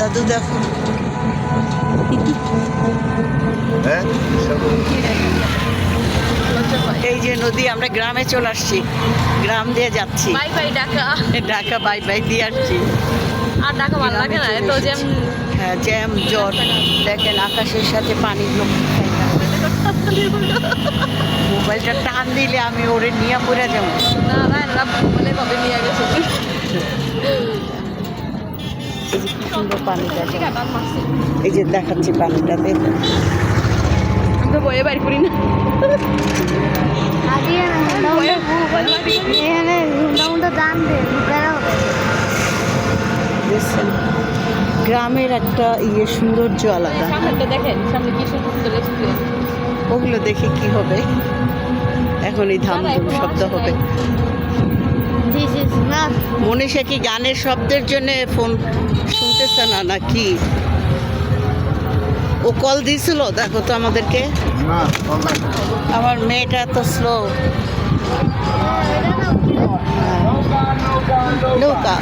দাদু দেখো, এই যে নদী। আমরা গ্রামে চলে আসছি, গ্রাম দিয়ে যাচ্ছি। Bye bye Dhaka. Dhaka bye bye দিয়ে আসছি। আর ঢাকা ভালো লাগে না, এত জ্যাম। হ্যাঁ, জ্যাম জট। দেখেন আকাশের সাথে পানির লোক। মোবাইলটা টান দিলে আমি ওরে নিয়ে পড়ে যাবো। না না, এরা বলে কবে নিয়ে গেছে। এই যে কি সুন্দর পানিটা, এই যে দেখাচ্ছি পানিটা, দেখুন। আমি তো বয়ে বাইর করি না। দেখছেন, গ্রামের একটা সৌন্দর্য আলাদা। সামনেটা দেখেন, সামনে কি সুন্দর রেস্টুরেন্ট। ওগুলো দেখে কি হবে, এখন এই ধাম শব্দ হবে। মনীষা কি গানের শব্দের জন্য ফোন শুনতেছে না নাকি? ও কল দিয়েছিল, দেখো তো আমাদেরকে। আমার মেয়েটা এত স্লো। নৌকা